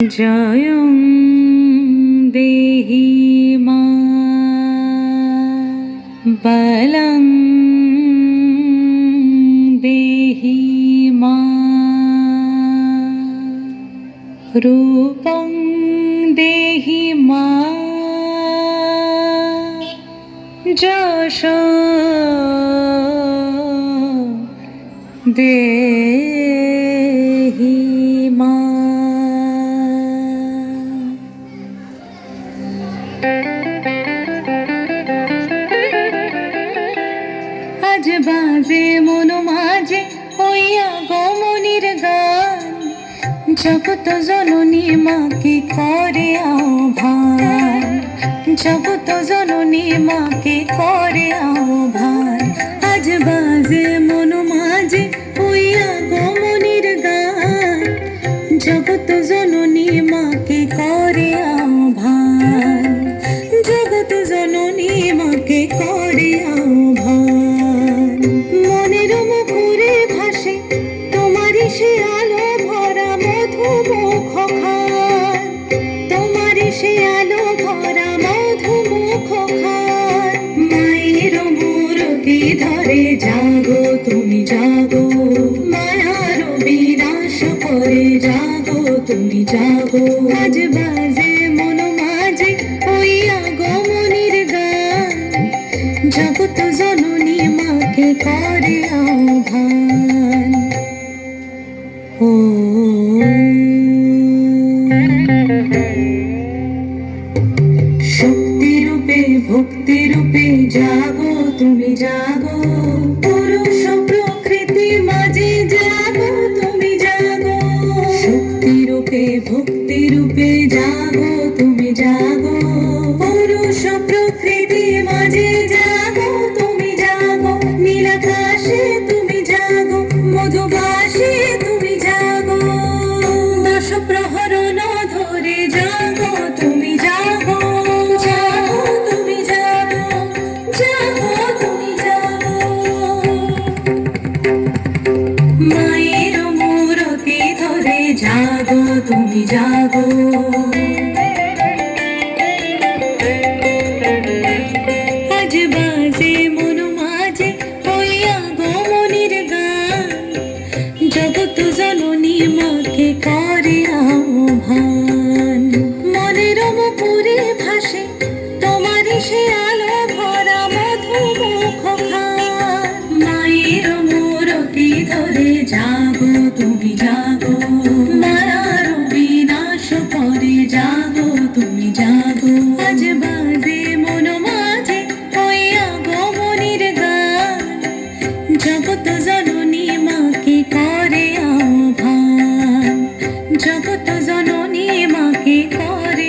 জয়ং দেহি মা বলং দেহি মা রূপং দেহি মা যশ দেহি মা। আজ বাজে মন মাঝে হইয়া গমনির গান, জগত জননী মাকে করে আহ্বান, জগত জননী মাকে করে আহ্বান। আজ বাজে মন মাঝে হইয়া গমনির গান, জগত জননী মাকে করে আহ্বান, জগত জননী মাকে করে আহ্বান। মনের মুখরে ভাসে তোমারই সে আলো ভরা মধুমুখ খান, তোমারই সে আলো ভরা মধুমুখ খান। মায়ের মূরতি ধরে জাগো তুমি জাগো, মায়ার বিনাশ করে জাগো তুমি জাগো। আজ বাজে মন মাঝে হইয়া গমনির গান, জগত জননী মাকে করে আহ্বান। ও শক্তি রূপে ভক্তি রূপে জাগো তুমি জাগো, পুরুষ প্রকৃতি মাঝে জাগো তুমি জাগো। শক্তি রূপে ভক্তি রূপে জাগো তুমি জাগো, পুরুষ প্রকৃতি মাঝে জাগো তুমি জাগো। নীলাকাশে তুমি জাগো, মধুবাসে তুমি জাগো, দশ প্রহরণ ধরে জাগো তুমি জাগো, জাগো তুমি জাগো, জাগো তুমি জাগো। মায়ের মূরতি ধরে জাগো তুমি জাগো। আজ বাজে মন মাঝে হইয়া গমনির গান, জগত জননী মাকে করে আহ্বান। মনের মুখরে ভাসে তোমারই সে আলো ভরা মধুমুখ খান। মায়ের মূরতি ধরে জাগো তুমি জাগো, মায়ার বিনাশ করে জাগো তুমি জাগো। আজ বাজে মন মাঝে হইয়া গমনির গান, জগত জননী মাকে করে আহ্বান, জগত জননী মাকে করে